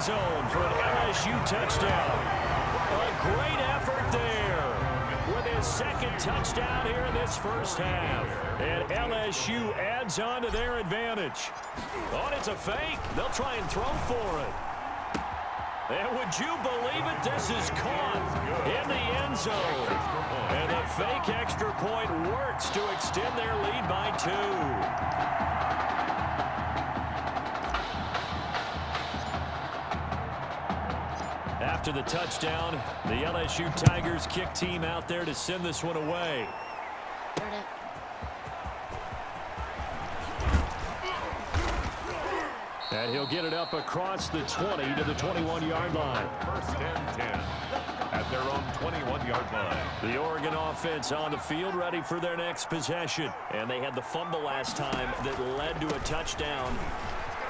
Zone for an LSU touchdown. A great effort there with his second touchdown here in this first half. And LSU adds on to their advantage. Oh, it's a fake. They'll try and throw for it. And would you believe it? This is caught in the end zone. And the fake extra point works to extend their lead by 2. After the touchdown, the LSU Tigers kick team out there to send this one away. And he'll get it up across the 20 to the 21-yard line. First and 10 at their own 21-yard line. The Oregon offense on the field ready for their next possession. And they had the fumble last time that led to a touchdown.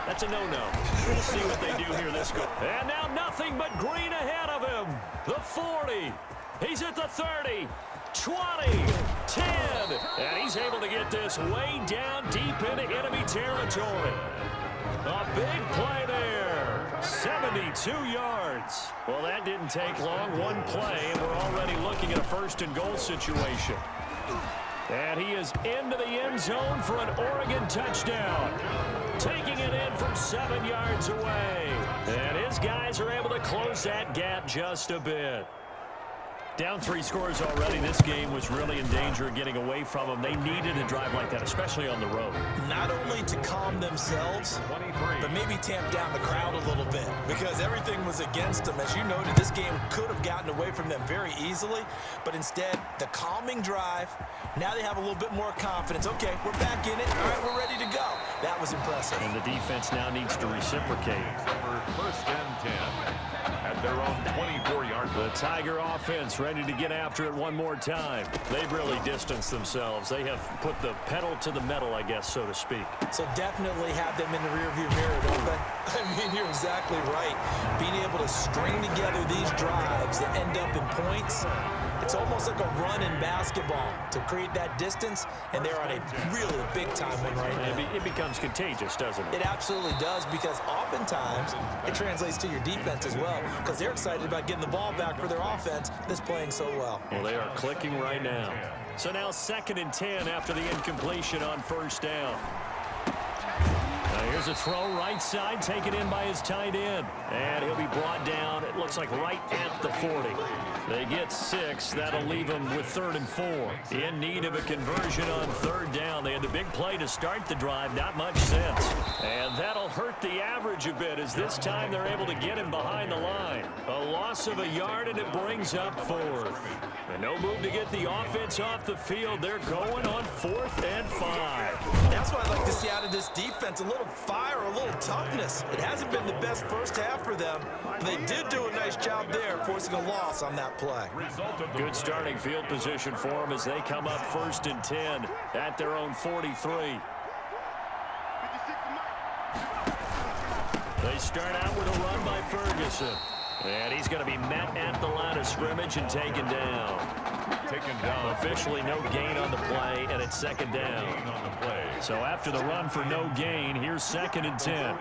That's a no-no. We'll see what they do here this go. And now nothing but green ahead of him. The 40. He's at the 30. 20. 10. And he's able to get this way down deep into enemy territory. A big play there. 72 yards. Well, that didn't take long. One play, and we're already looking at a first-and-goal situation. And he is into the end zone for an Oregon touchdown. Taking it in from 7 yards away. And his guys are able to close that gap just a bit. Down 3 scores already. This game was really in danger of getting away from them. They needed a drive like that, especially on the road. Not only to calm themselves, but maybe tamp down the crowd a little bit, because everything was against them. As you noted, this game could have gotten away from them very easily, but instead, the calming drive, now they have a little bit more confidence. Okay, we're back in it. All right, we're ready to go. That was impressive. And the defense now needs to reciprocate. First and 10 at their own 24-yard line. The Tiger offense ready to get after it one more time. They've really distanced themselves. They have put the pedal to the metal, I guess, so to speak. So definitely have them in the rearview mirror, don't they? I mean, you're exactly right. Being able to string together these drives that end up in points, it's almost like a run in basketball to create that distance, and they're on a really big-time one right now. It becomes contagious, doesn't it? It absolutely does, because oftentimes it translates to your defense as well, because they're excited about getting the ball back for their offense that's playing so well. Well, they are clicking right now. So now 2nd and 10 after the incompletion on first down. Now here's a throw right side, taken in by his tight end. And he'll be brought down, it looks like right at the 40. They get 6. That'll leave them with 3rd and 4. In need of a conversion on 3rd down. They had the big play to start the drive. Not much sense. And that'll hurt the average a bit, as this time they're able to get him behind the line. A loss of a yard, and it brings up 4th. And no move to get the offense off the field. They're going on 4th and 5. That's what I'd like to see out of this defense. A little fire, a little toughness. It hasn't been the best first half for them. But they did do a nice job there, forcing a loss on that play. Good starting field position for them as they come up 1st and 10 at their own 43. They start out with a run by Ferguson. And he's going to be met at the line of scrimmage and taken down. Officially no gain on the play, and it's 2nd down. So after the run for no gain, here's 2nd and 10.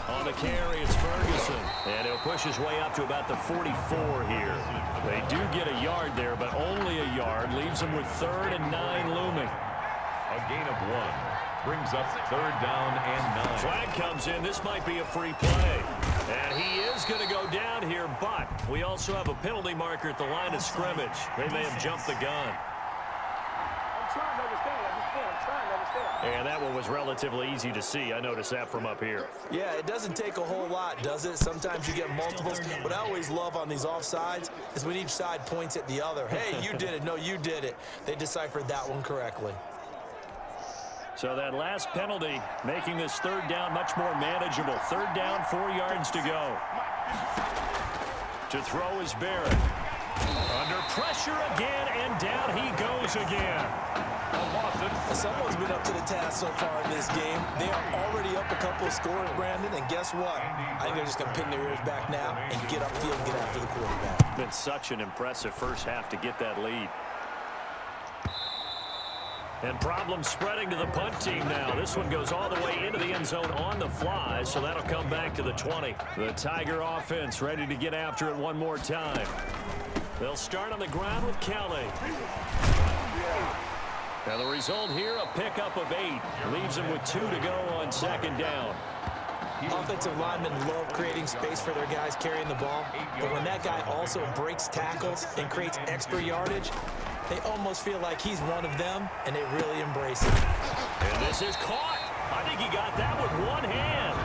On the carry, it's Ferguson. And he'll push his way up to about the 44 here. They do get a yard there, but only a yard. Leaves them with 3rd and 9 looming. A gain of 1 brings up 3rd down and 9. Flag comes in. This might be a free play. And he is going to go down here, but we also have a penalty marker at the line of scrimmage. They may have jumped the gun. I'm trying to understand. I'm trying to understand. And that one was relatively easy to see. I noticed that from up here. Yeah, it doesn't take a whole lot, does it? Sometimes you get multiples. What I always love on these offsides is when each side points at the other. Hey, you did it. No, you did it. They deciphered that one correctly. So that last penalty making this 3rd down much more manageable. 3rd down, 4 yards to go. To throw is Barrett. Under pressure again, and down he goes again. Someone's been up to the task so far in this game. They are already up a couple of scores, Brandon, and guess what? I think they're just going to pin their ears back now and get upfield and get after the quarterback. Been such an impressive first half to get that lead. And problem spreading to the punt team now. This one goes all the way into the end zone on the fly, so that'll come back to the 20. The Tiger offense ready to get after it one more time. They'll start on the ground with Kelly. Now the result here, a pickup of 8. Leaves them with 2 to go on second down. Offensive linemen love creating space for their guys carrying the ball, but when that guy also breaks tackles and creates extra yardage, they almost feel like he's one of them, and they really embrace it. And this is caught. I think he got that with one hand.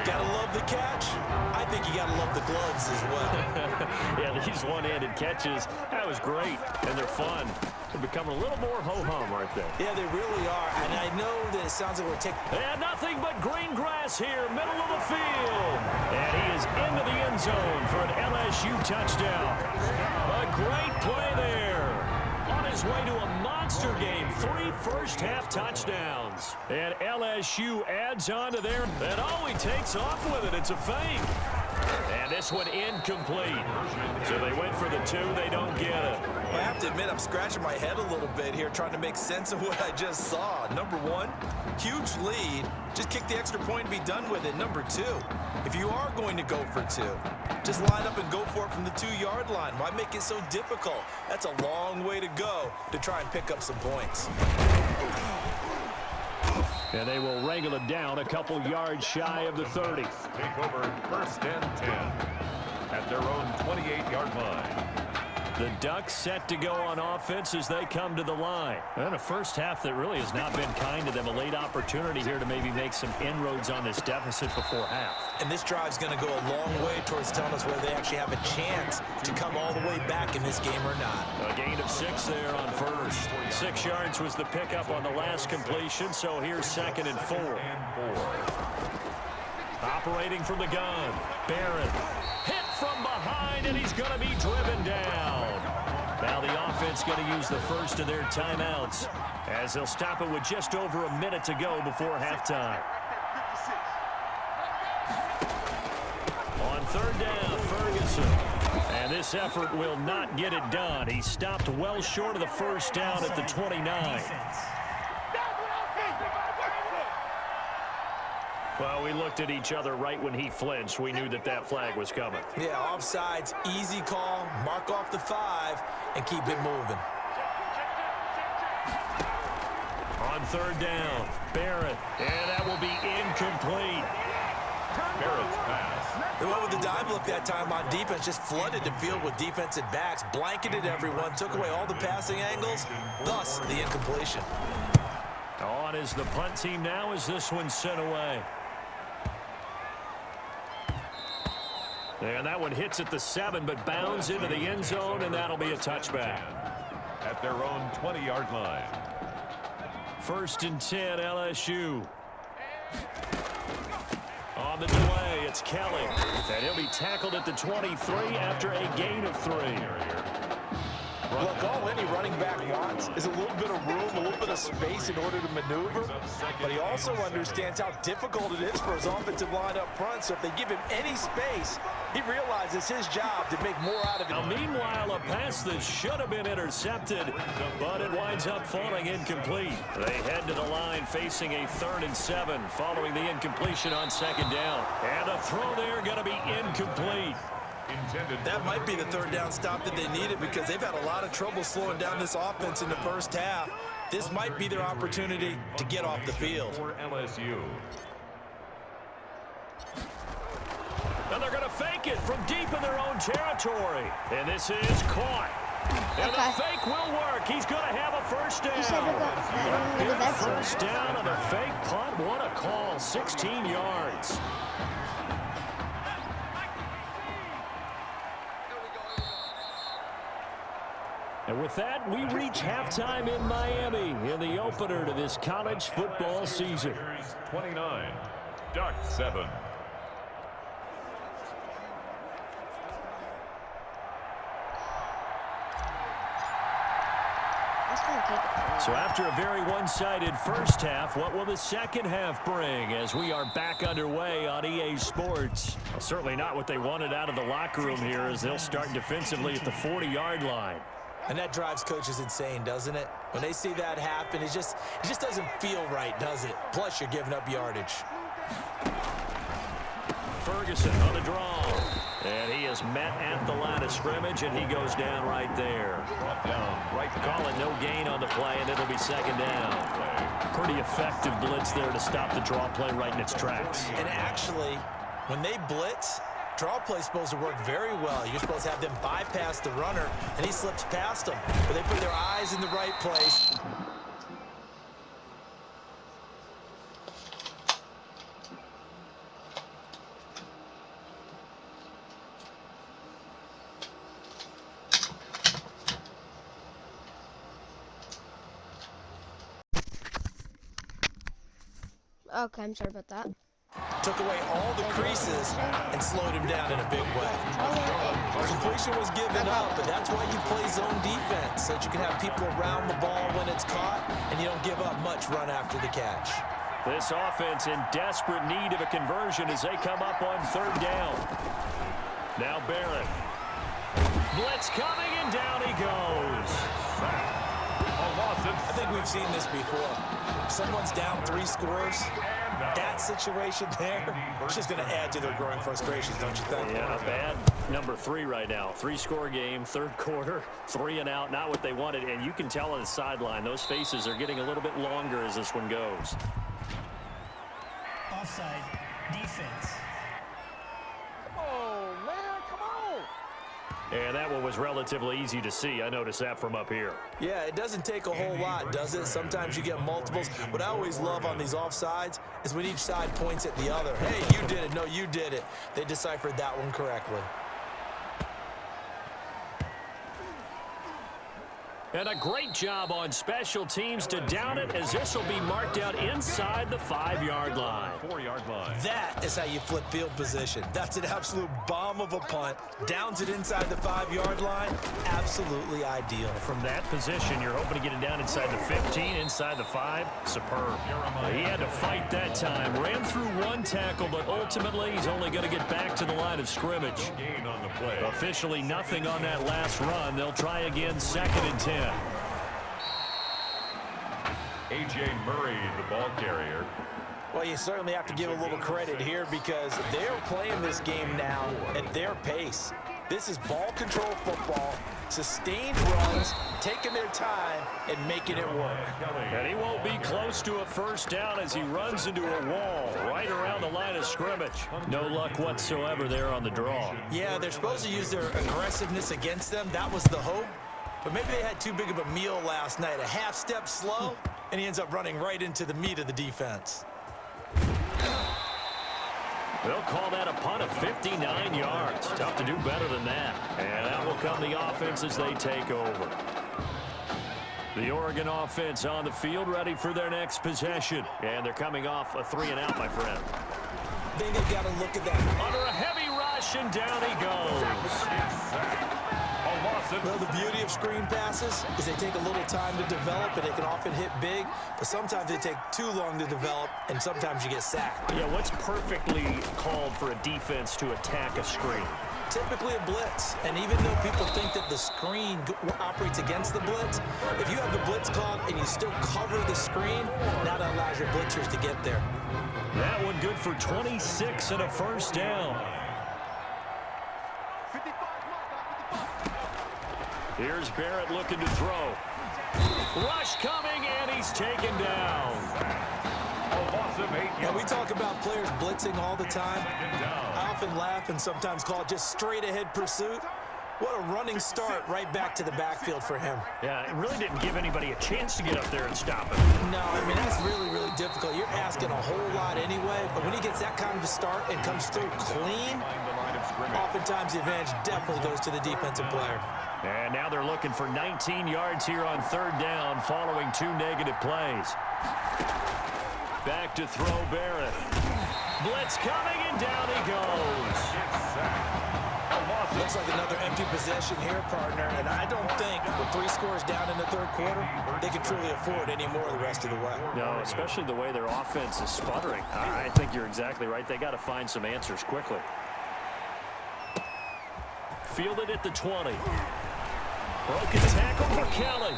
Gotta love the catch. I think you gotta love the gloves as well. Yeah, these one-handed catches, that was great, and they're fun. They're becoming a little more ho-hum right there. Yeah, they really are, and I know that it sounds like we're taking... And nothing but green grass here, middle of the field. And he is into the end zone for an LSU touchdown. A great play there. On his way to a monster game, 3 first-half touchdowns. And LSU adds on to there. And he takes off with it. It's a fake. And this one incomplete. So they went for the 2. They don't get it. I have to admit, I'm scratching my head a little bit here trying to make sense of what I just saw. Number 1, huge lead. Just kick the extra point and be done with it. Number 2, if you are going to go for 2, just line up and go for it from the 2-yard line. Why make it so difficult? That's a long way to go to try and pick up some points. And they will wrangle it down a couple yards shy of the 30. Take over 1st and 10 at their own 28-yard line. The Ducks set to go on offense as they come to the line. And a first half that really has not been kind to them. A late opportunity here to maybe make some inroads on this deficit before half. And this drive's going to go a long way towards telling us whether they actually have a chance to come all the way back in this game or not. A gain of 6 there on first. 6 yards was the pickup on the last completion, so here's 2nd and 4. Operating from the gun, Barrett. Hit from behind, and he's going to be driven down. Now the offense going to use the first of their timeouts as they'll stop it with just over a minute to go before halftime. On 3rd down, Ferguson. And this effort will not get it done. He stopped well short of the first down at the 29. Well, we looked at each other right when he flinched. We knew that that flag was coming. Yeah, offsides, easy call, mark off the 5, and keep it moving. On 3rd down, Barrett, and that will be incomplete. Barrett's pass. They went with the dime look that time on defense, just flooded the field with defensive backs, blanketed everyone, took away all the passing angles, thus the incompletion. On is the punt team now as this one's sent away. And that one hits at the 7, but bounds into the end zone, and that'll be a touchback. At their own 20-yard line. 1st and 10, LSU. On the delay, it's Kelly. And he'll be tackled at the 23 after a gain of 3. Look, all any running back wants is a little bit of room, a little bit of space in order to maneuver, but he also understands how difficult it is for his offensive line up front, so if they give him any space, he realizes his job to make more out of it. Now, meanwhile, a pass that should have been intercepted, but it winds up falling incomplete. They head to the line facing a 3rd and 7 following the incompletion on 2nd down. And the throw there going to be incomplete. That might be the 3rd down stop that they needed because they've had a lot of trouble slowing down this offense in the first half. This might be their opportunity to get off the field. For LSU. And they're going to fake it from deep in their own territory. And this is caught. And the fake will work. He's going to have a first down. First down on the fake punt. What a call. 16 yards. And with that, we reach halftime in Miami in the opener to this college football season. 29, Ducks 7. So after a very one-sided first half, what will the second half bring as we are back underway on EA Sports? Well, certainly not what they wanted out of the locker room here as they'll start defensively at the 40-yard line. And that drives coaches insane, doesn't it? When they see that happen, it just doesn't feel right, does it? Plus, you're giving up yardage. Ferguson on the draw. And he is met at the line of scrimmage, and he goes down right there. Call it no gain on the play, and it'll be second down. Pretty effective blitz there to stop the draw play right in its tracks. And actually, when they blitz, draw play is supposed to work very well. You're supposed to have them bypass the runner, and he slips past them. But they put their eyes in the right place. Okay, I'm sorry about that. Took away all the creases and slowed him down in a big way. Completion was given up, but that's why you play zone defense, so that you can have people around the ball when it's caught, and you don't give up much run after the catch. This offense in desperate need of a conversion as they come up on third down. Now Barrett. Blitz coming, and down he goes. I think we've seen this before. If someone's down 3 scores, that situation there, it's just going to add to their growing frustrations, don't you think? Yeah, a bad number 3 right now. 3-score game, third quarter, 3 and out, not what they wanted. And you can tell on the sideline, those faces are getting a little bit longer as this one goes. Offside, defense. Oh, man, come on. And that one was relatively easy to see. I noticed that from up here. Yeah, it doesn't take a whole lot, does it? Sometimes you get multiples. What I always love on these offsides is when each side points at the other. Hey, you did it. No, you did it. They deciphered that one correctly. And a great job on special teams to down it, as this will be marked out inside the 5-yard line. 4-yard line. That is how you flip field position. That's an absolute bomb of a punt. Downs it inside the 5-yard line. Absolutely ideal. From that position, you're hoping to get it down inside the 15, inside the 5. Superb. He had to fight that time. Ran through one tackle, but ultimately he's only going to get back to the line of scrimmage. Gain on the play. Officially nothing on that last run. They'll try again, 2nd and 10. A.J. Murray, the ball carrier. Well, you certainly have to give a little credit here because they're playing this game now at their pace. This is ball control football, sustained runs, taking their time, and making it work. And he won't be close to a first down as he runs into a wall right around the line of scrimmage. No luck whatsoever there on the draw. Yeah, they're supposed to use their aggressiveness against them. That was the hope. But maybe they had too big of a meal last night. A half step slow, and he ends up running right into the meat of the defense. They'll call that a punt of 59 yards. Tough to do better than that. And out will come the offense as they take over. The Oregon offense on the field, ready for their next possession. And they're coming off a 3 and out, my friend. I think they've got to look at that. Under a heavy rush, and down he goes. Well, the beauty of screen passes is they take a little time to develop, and they can often hit big, but sometimes they take too long to develop, and sometimes you get sacked. Yeah, what's perfectly called for a defense to attack a screen? Typically a blitz, and even though people think that the screen operates against the blitz, if you have the blitz called and you still cover the screen, now that allows your blitzers to get there. That one good for 26 and a first down. Here's Barrett looking to throw. Rush coming, and he's taken down. Now, we talk about players blitzing all the time. I often laugh and sometimes call it just straight ahead pursuit. What a running start right back to the backfield for him. Yeah, it really didn't give anybody a chance to get up there and stop him. No, I mean, that's really, really difficult. You're asking a whole lot anyway, but when he gets that kind of a start and comes through clean, oftentimes the advantage definitely goes to the defensive player. And now they're looking for 19 yards here on third down following 2 negative plays. Back to throw Barrett. Blitz coming, and down he goes. Looks like another empty possession here, partner, and I don't think with 3 scores down in the third quarter, they can truly afford any more the rest of the way. No, especially the way their offense is sputtering. I think you're exactly right. They got to find some answers quickly. Fielded at the 20. Broken tackle for Kelly.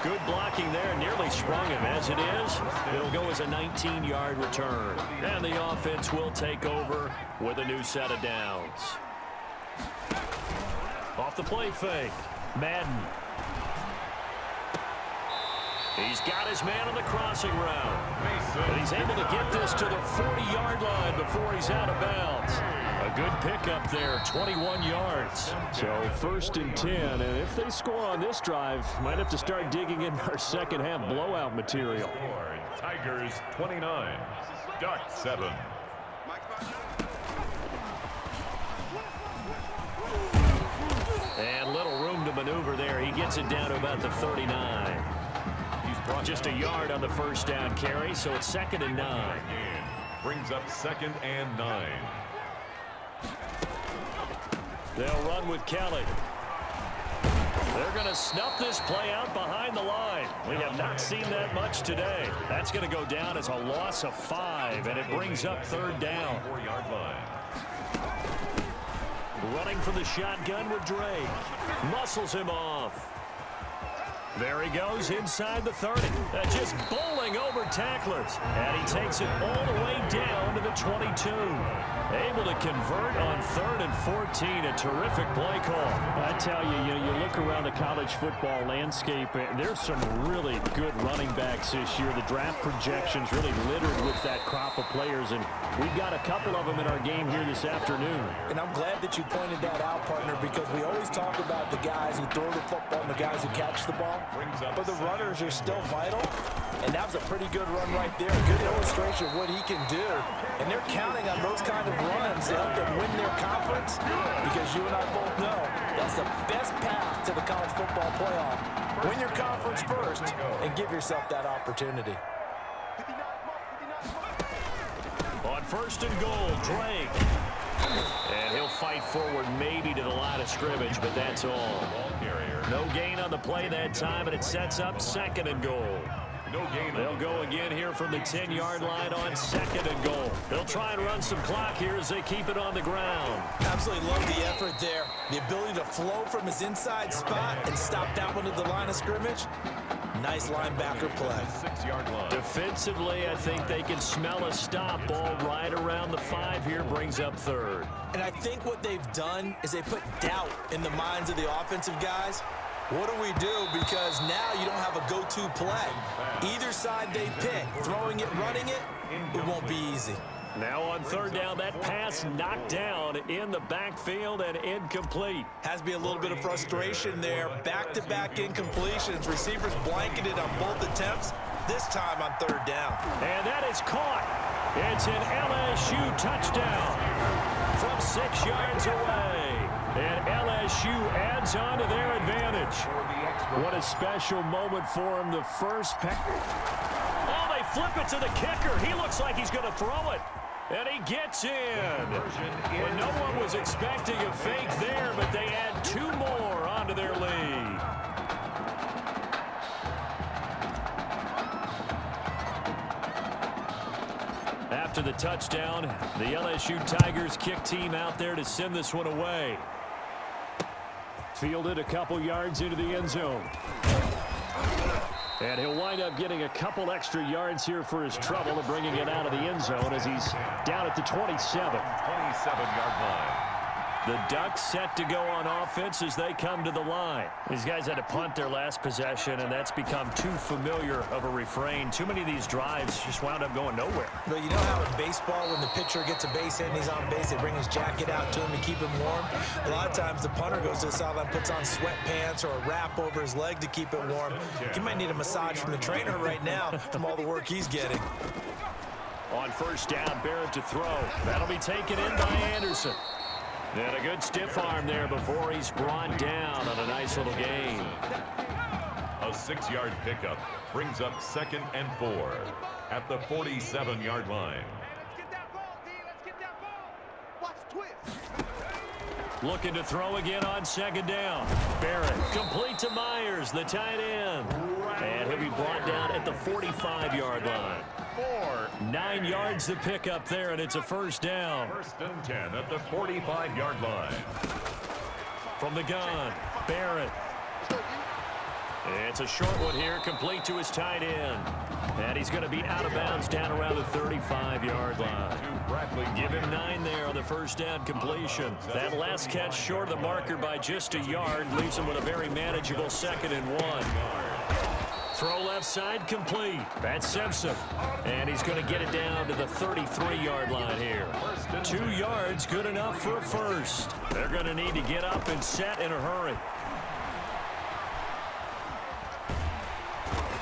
Good blocking there, nearly sprung him. As it is, it'll go as a 19-yard return. And the offense will take over with a new set of downs. Off the play fake, Madden. He's got his man on the crossing route. And he's able to get this to the 40-yard line before he's out of bounds. A good pickup there, 21 yards. So 1st and 10, and if they score on this drive, might have to start digging in our second half blowout material. Tigers 29, Ducks 7. And little room to maneuver there. He gets it down to about the 39. Just a yard on the first down carry, so it's 2nd and 9. Brings up 2nd and 9. They'll run with Kelly. They're going to snuff this play out behind the line. We have not seen that much today. That's going to go down as a loss of 5, and it brings up 3rd down. 4-yard line. Running for the shotgun with Drake. Muscles him off. There he goes inside the 30. Just bowling over tacklers. And he takes it all the way down to the 22. Able to convert on 3rd and 14. A terrific play call. I tell you, you look around the college football landscape, there's some really good running backs this year. The draft projections really littered with that crop of players, and we've got a couple of them in our game here this afternoon. And I'm glad that you pointed that out, partner, because we always talk about the guys who throw the football and the guys who catch the ball. But the runners are still vital, and that was a pretty good run right there. A good illustration of what he can do. And they're counting on those kind of runs to help them win their conference, because you and I both know that's the best path to the college football playoff. Win your conference first and give yourself that opportunity. On 1st and goal, Drake. And he'll fight forward maybe to the line of scrimmage, but that's all. No gain on the play that time, and it sets up 2nd and goal. No gain. They'll go again here from the 10-yard line on 2nd and goal. They'll try and run some clock here as they keep it on the ground. Absolutely love the effort there. The ability to flow from his inside spot and stop that one at the line of scrimmage. Nice linebacker play. 6-yard line. Defensively, I think they can smell a stop ball right around the 5 here, brings up 3rd. And I think what they've done is they put doubt in the minds of the offensive guys. What do we do? Because now you don't have a go-to play. Either side they pick, throwing it, running it, it won't be easy. Now on 3rd down, that pass knocked down in the backfield and incomplete. Has to be a little bit of frustration there. Back-to-back incompletions. Receivers blanketed on both attempts, this time on 3rd down. And that is caught. It's an LSU touchdown from 6 yards away. And LSU adds on to their advantage. What a special moment for him. The first pass. Oh, they flip it to the kicker. He looks like he's going to throw it. And he gets in. Well, no one was expecting a fake there, but they add 2 more onto their lead. After the touchdown, the LSU Tigers kick team out there to send this one away. Fielded a couple yards into the end zone. And he'll wind up getting a couple extra yards here for his trouble of bringing it out of the end zone as he's down at the 27. 27-yard line. The Ducks set to go on offense as they come to the line. These guys had to punt their last possession, and that's become too familiar of a refrain. Too many of these drives just wound up going nowhere. But you know how in baseball, when the pitcher gets a base hit and he's on base, they bring his jacket out to him to keep him warm? A lot of times the punter goes to the sideline, puts on sweatpants or a wrap over his leg to keep it warm. He might need a massage from the trainer right now from all the work he's getting. On 1st down, Barrett to throw. That'll be taken in by Anderson. And a good stiff arm there before he's brought down on a nice little gain. A 6-yard pickup brings up 2nd and 4 at the 47-yard line. Let's get that ball, D. Let's get that ball. Watch twist. Looking to throw again on 2nd down. Barrett complete to Myers, the tight end. And he'll be brought down at the 45-yard line. 9 yards to pick up there, and it's a 1st down. 1st and 10 at the 45-yard line. From the gun, Barrett. It's a short one here, complete to his tight end. And he's going to be out of bounds down around the 35-yard line. Give him 9 there on the first down completion. That last catch short of the marker by just a yard leaves him with a very manageable 2nd and 1. Throw left side complete. That's Simpson. And he's going to get it down to the 33-yard line here. 2 yards, good enough for a first. They're going to need to get up and set in a hurry.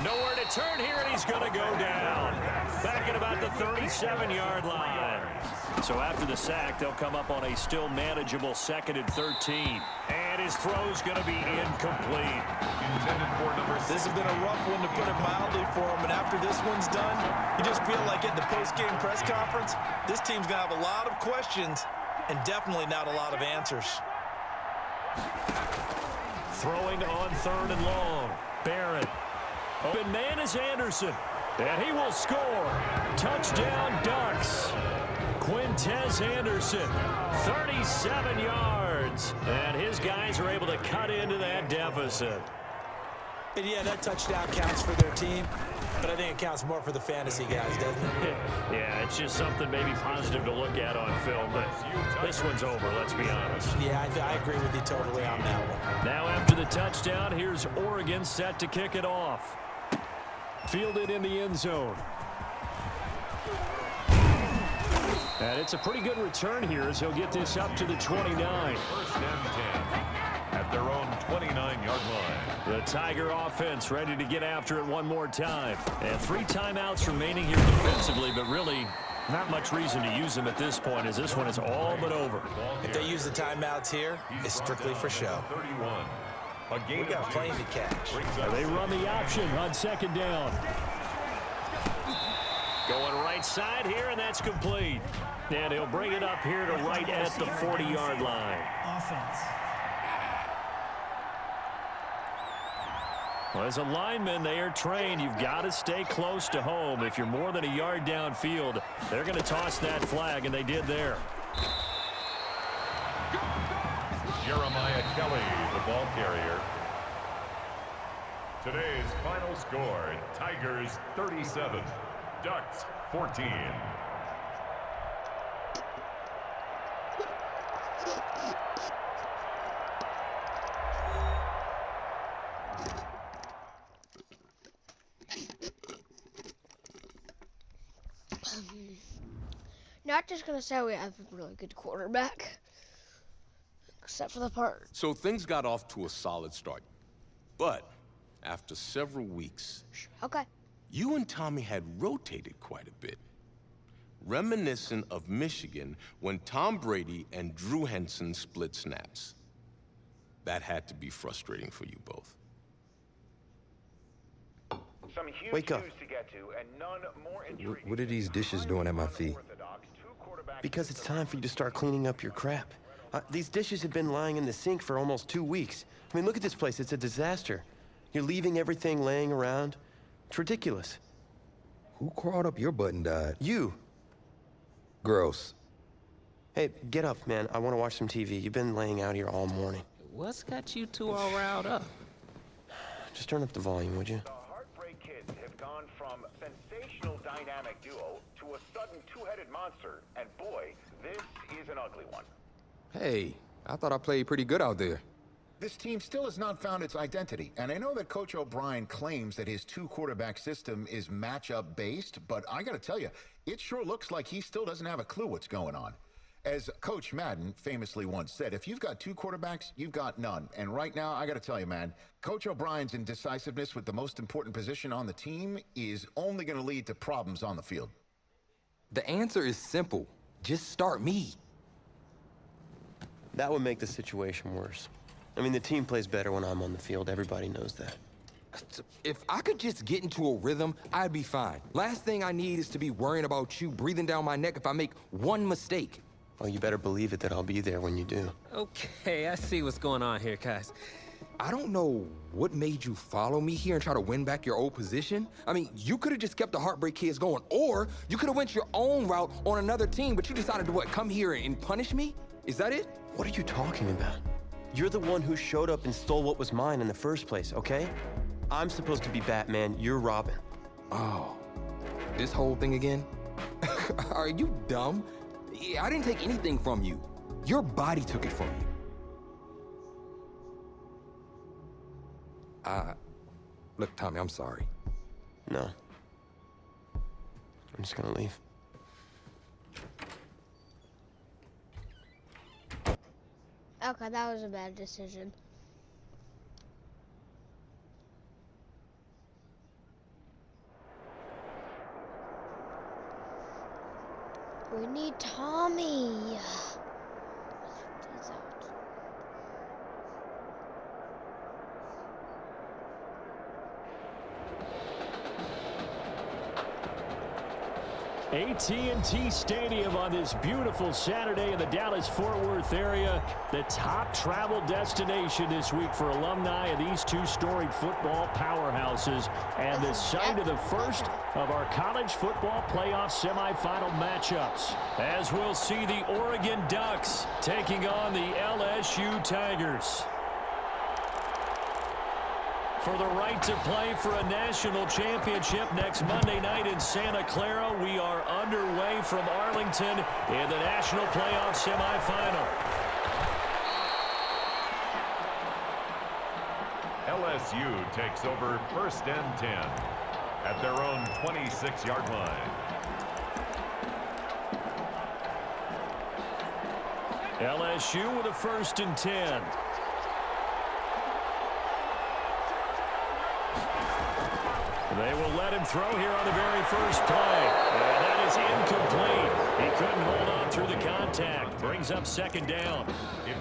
Nowhere to turn here, and he's going to go down. Back at about the 37-yard line. So after the sack, they'll come up on a still manageable 2nd and 13. And his throw's going to be incomplete. This has been a rough one, to put it mildly, for him. And after this one's done, you just feel like at the post-game press conference, this team's going to have a lot of questions and definitely not a lot of answers. Throwing on 3rd and long. Barrett. Open man is Anderson. And he will score. Touchdown Ducks. Quintez Anderson, 37 yards. And his guys are able to cut into that deficit. And yeah, that touchdown counts for their team, but I think it counts more for the fantasy guys, doesn't it? Yeah, it's just something maybe positive to look at on film, but this one's over, let's be honest. Yeah, I agree with you totally on that one. Now after the touchdown, here's Oregon set to kick it off. Fielded in the end zone. And it's a pretty good return here as he'll get this up to the 29. 1st and 10 at their own 29-yard line. The Tiger offense ready to get after it one more time. And 3 timeouts remaining here defensively, but really not much reason to use them at this point, as this one is all but over. If they use the timeouts here, it's strictly for show. 31. We got a plane to catch. They run the option on 2nd down. Going right side here, and that's complete. And he'll bring it up here to right at the 40-yard line. Offense. Well, as a lineman, they are trained. You've got to stay close to home. If you're more than a yard downfield, they're going to toss that flag, and they did there. Jeremiah Kelly, the ball carrier. Today's final score, Tigers 37, Ducks 14. Not just going to say we have a really good quarterback, except for the part. So things got off to a solid start. But after several weeks, Okay. you and Tommy had rotated quite a bit. Reminiscent of Michigan when Tom Brady and Drew Henson split snaps. That had to be frustrating for you both. Some huge Wake up. news to get to, and none more intriguing. What are these dishes doing at my feet? Because it's time for you to start cleaning up your crap. These dishes have been lying in the sink for almost 2 weeks. I mean, look at this place. It's a disaster. You're leaving everything laying around. It's ridiculous. Who crawled up your butt and died? You. Gross. Hey, get up, man. I want to watch some TV. You've been laying out here all morning. What's got you two all riled up? Just turn up the volume, would you? The Heartbreak Kids have gone from sensational dynamic duo to a sudden two-headed monster, and boy, this is an ugly one. Hey, I thought I played pretty good out there. This team still has not found its identity, and I know that Coach O'Brien claims that his 2-quarterback system is matchup based, but I gotta tell you, it sure looks like he still doesn't have a clue what's going on. As Coach Madden famously once said, if you've got 2 quarterbacks, you've got none. And right now, I gotta tell you, man, Coach O'Brien's indecisiveness with the most important position on the team is only gonna lead to problems on the field. The answer is simple. Just start me. That would make the situation worse. I mean, the team plays better when I'm on the field. Everybody knows that. If I could just get into a rhythm, I'd be fine. Last thing I need is to be worrying about you breathing down my neck if I make one mistake. Well, you better believe it that I'll be there when you do. Okay, I see what's going on here, guys. I don't know what made you follow me here and try to win back your old position. I mean, you could have just kept the Heartbreak Kids going, or you could have went your own route on another team, but you decided to, what, come here and punish me? Is that it? What are you talking about? You're the one who showed up and stole what was mine in the first place, okay? I'm supposed to be Batman, you're Robin. Oh, this whole thing again? Are you dumb? I didn't take anything from you. Your body took it from you. Look, Tommy, I'm sorry. No. I'm just gonna leave. Okay, that was a bad decision. We need Tommy. He's out. AT&T Stadium on this beautiful Saturday in the Dallas-Fort Worth area. The top travel destination this week for alumni of these two storied football powerhouses. And the site of the first of our college football playoff semifinal matchups. As we'll see the Oregon Ducks taking on the LSU Tigers. For the right to play for a national championship next Monday night in Santa Clara, we are underway from Arlington in the national playoff semifinal. LSU takes over 1st and 10 at their own 26-yard line. LSU with a 1st and 10. They will let him throw here on the very first play. And that is incomplete. He couldn't hold on through the contact. Brings up 2nd down.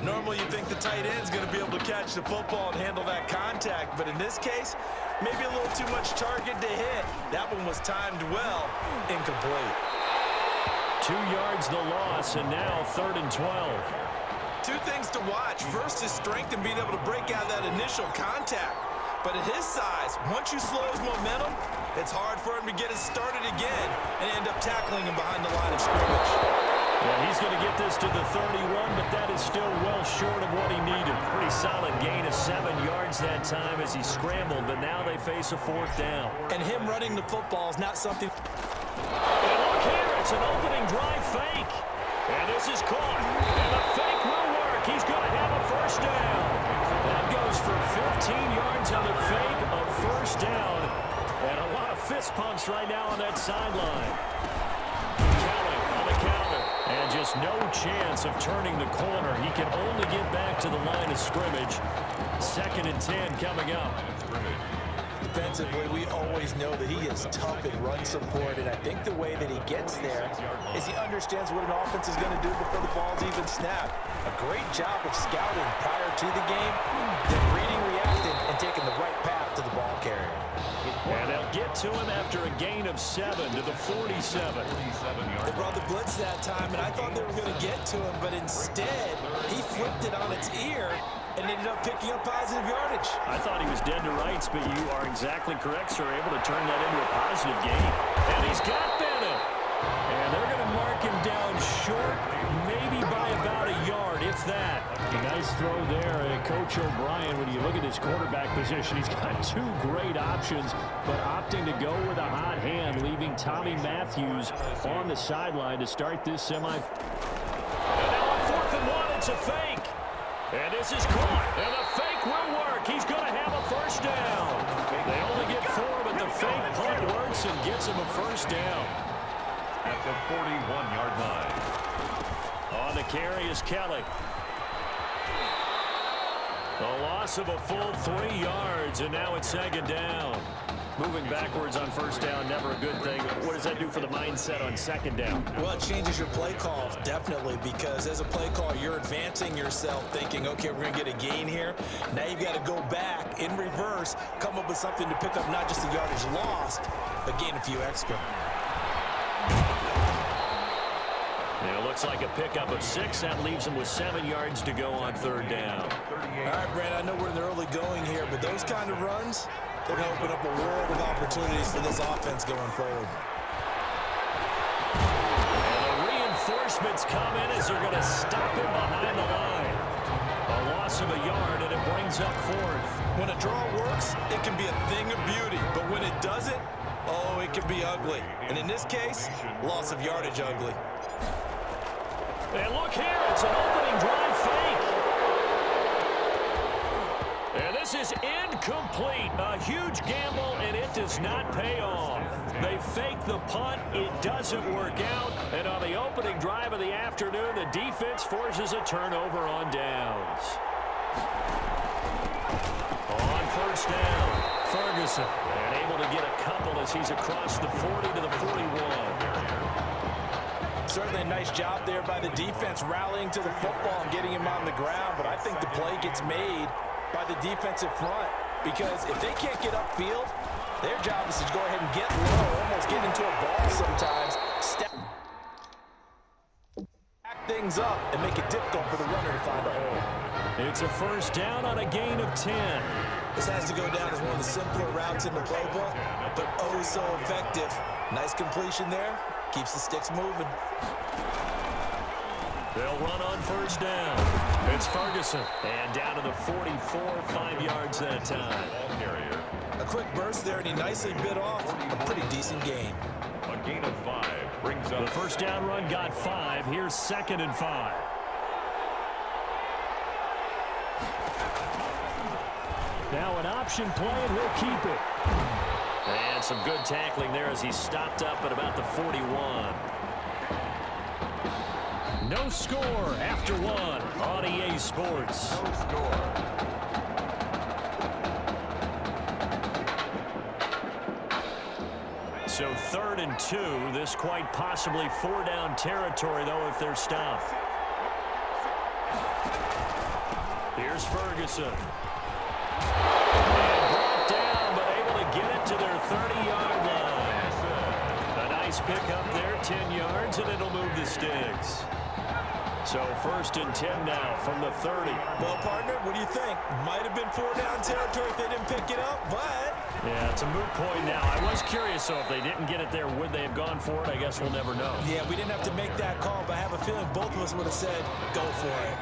Normally you think the tight end's going to be able to catch the football and handle that contact, but in this case, maybe a little too much target to hit. That one was timed well. Incomplete. 2 yards the loss, and now 3rd and 12. Two things to watch. First is strength and being able to break out that initial contact. But at his size, once you slow his momentum, it's hard for him to get it started again and end up tackling him behind the line of scrimmage. Well, he's going to get this to the 31, but that is still well short of what he needed. Pretty solid gain of 7 yards that time as he scrambled, but now they face a 4th down. And him running the football is not something... And look here, it's an opening drive fake. And this is caught. And the fake will work. He's going to have a 1st down. That goes for 15 yards on the fake, a 1st down. And a lot of fist pumps right now on that sideline. Kelly on the counter. And just no chance of turning the corner. He can only get back to the line of scrimmage. 2nd and 10 coming up. Defensively, we always know that he is tough in run support, and I think the way that he gets there is he understands what an offense is going to do before the ball's even snapped. A great job of scouting prior to the game, then reading, reacting, and taking the right path to the ball carrier. And they'll get to him after a gain of 7 to the 47. They brought the blitz that time, and I thought they were going to get to him, but instead, he flipped it on its ear and ended up picking up positive yardage. I thought he was dead to rights, but you are exactly correct, sir. Able to turn that into a positive gain. And he's got Bennett. And they're going to mark him down short, maybe by about a yard, if that. A nice throw there. Coach O'Brien, when you look at his quarterback position, he's got 2 great options, but opting to go with a hot hand, leaving Tommy Matthews on the sideline to start this semi. And now on 4th and 1, it's a fake. And this is caught, and the fake will work. He's going to have a 1st down. They only get 4, but the fake punt works and gets him a 1st down. At the 41-yard line. On the carry is Kelly. A loss of a full 3 yards, and now it's 2nd down. Moving backwards on 1st down, never a good thing. What does that do for the mindset on 2nd down? Well, it changes your play call, definitely, because as a play call, you're advancing yourself, thinking, okay, we're going to get a gain here. Now you've got to go back in reverse, come up with something to pick up not just the yardage lost, but gain a few extra. It looks like a pickup of 6. That leaves him with 7 yards to go on 3rd down. All right, Brandon, I know we're in the early going here, but those kind of runs, they're going to open up a world of opportunities for this offense going forward. And the reinforcements come in as they're going to stop him behind the line. A loss of a yard, and it brings up fourth. When a draw works, it can be a thing of beauty. But when it doesn't, oh, it can be ugly. And in this case, loss of yardage ugly. And look here, it's an opening drive fake. And this is incomplete. A huge gamble, and it does not pay off. They fake the punt. It doesn't work out. And on the opening drive of the afternoon, the defense forces a turnover on downs. On first down, Ferguson. And able to get a couple as he's across the 40 to the 41. Certainly a nice job there by the defense rallying to the football and getting him on the ground. But I think the play gets made by the defensive front, because if they can't get upfield, their job is to go ahead and get low, almost get into a ball sometimes, step back things up and make it difficult for the runner to find a hole. It's a first down on a gain of 10. This has to go down as one of the simpler routes in the playbook, but oh so effective. Nice completion there. Keeps the sticks moving. They'll run on first down. It's Ferguson. And down to the 44, 5 yards that time. A quick burst there, and he nicely bit off a pretty decent gain. A gain of 5 brings up. The first down run got 5. Here's 2nd and 5. Now an option play, and he'll keep it. And some good tackling there as he stopped up at about the 41. No score after 1 on EA Sports. No score. So 3rd and 2. This quite possibly 4-down territory, though, if they're stopped. Here's Ferguson. And brought down, but able to get it to their 30-yard line. A nice pickup there, 10 yards, and it'll move the sticks. So 1st and 10 now from the 30. Well, partner, what do you think? Might have been 4-down territory if they didn't pick it up, but... Yeah, it's a moot point now. I was curious, so if they didn't get it there, would they have gone for it? I guess we'll never know. Yeah, we didn't have to make that call, but I have a feeling both of us would have said, go for it.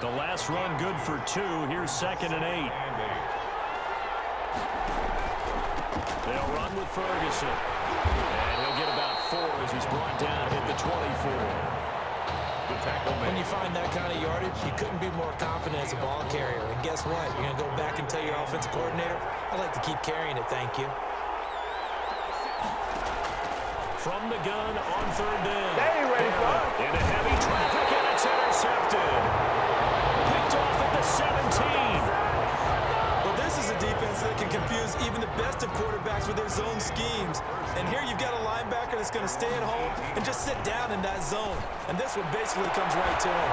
The last run good for 2. Here's 2nd and 8. They'll run with Ferguson. And he'll get about 4 as he's brought down at the 24. When you find that kind of yardage, you couldn't be more confident as a ball carrier. And guess what? You're going to go back and tell your offensive coordinator, I'd like to keep carrying it, thank you. From the gun on 3rd down. Into heavy traffic, and it's intercepted. Picked off at the 17. Well, this is a defense that can confuse even the best of quarterbacks with their zone schemes. And here you've got a linebacker that's going to stay at home and just sit down in that zone. And this one basically comes right to him.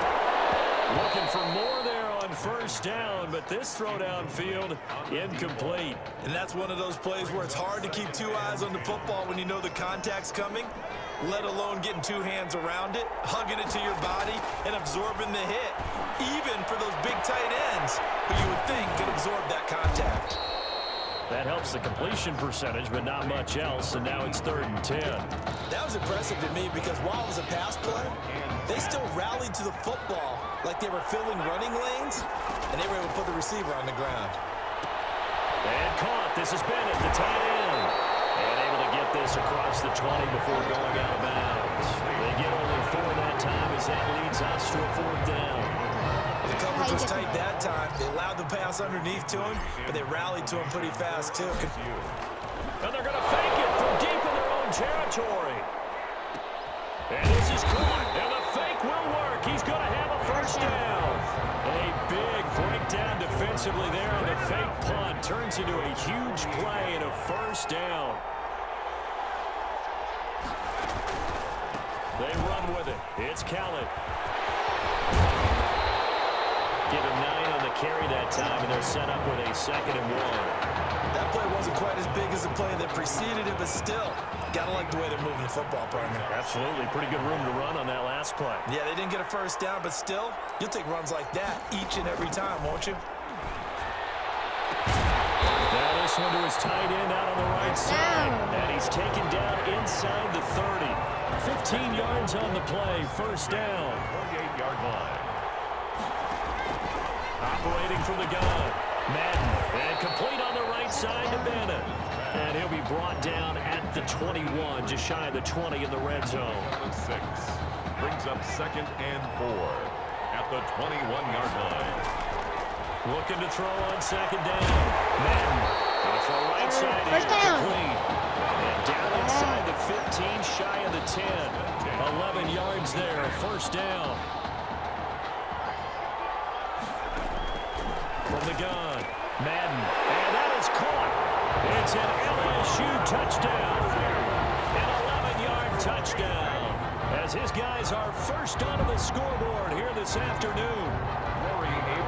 Looking for more there on 1st down, but this throw downfield incomplete. And that's one of those plays where it's hard to keep 2 eyes on the football when you know the contact's coming, let alone getting 2 hands around it, hugging it to your body, and absorbing the hit, even for those big tight ends who you would think could absorb that contact. That helps the completion percentage, but not much else, and now it's 3rd and 10. That was impressive to me because while it was a pass play, they still rallied to the football like they were filling running lanes, and they were able to put the receiver on the ground. And caught. This is Bennett, the tight end. And able to get this across the 20 before going out of bounds. They get only 4 that time as that leads us to a 4th down. The coverage was tight that time. They allowed the pass underneath to him, but they rallied to him pretty fast, too. And they're going to fake it from deep in their own territory. And this is caught, and the fake will work. He's going to have a 1st down. A big breakdown defensively there on the fake punt. Turns into a huge play and a 1st down. They run with it. It's Khaled. Give him 9 on the carry that time, and they're set up with a 2nd and 1. That play wasn't quite as big as the play that preceded it, but still, gotta like the way they're moving the football, partner. Absolutely. Pretty good room to run on that last play. Yeah, they didn't get a 1st down, but still, you'll take runs like that each and every time, won't you? Now this one to his tight end out on the right side, and he's taken down inside the 30. 15 yards on the play, 1st down. 48-yard line. Operating from the gun. Madden. And complete on the right side to Bennett. And he'll be brought down at the 21, just shy of the 20 in the red zone. 6 brings up 2nd and 4 at the 21-yard line. Looking to throw on 2nd down. Madden. Off the right side. First down. Complete. And down inside the 15, shy of the 10. 11 yards there. 1st down. From the gun. Madden. And that is caught. It's an LSU touchdown. An 11-yard touchdown. As his guys are first onto the scoreboard here this afternoon.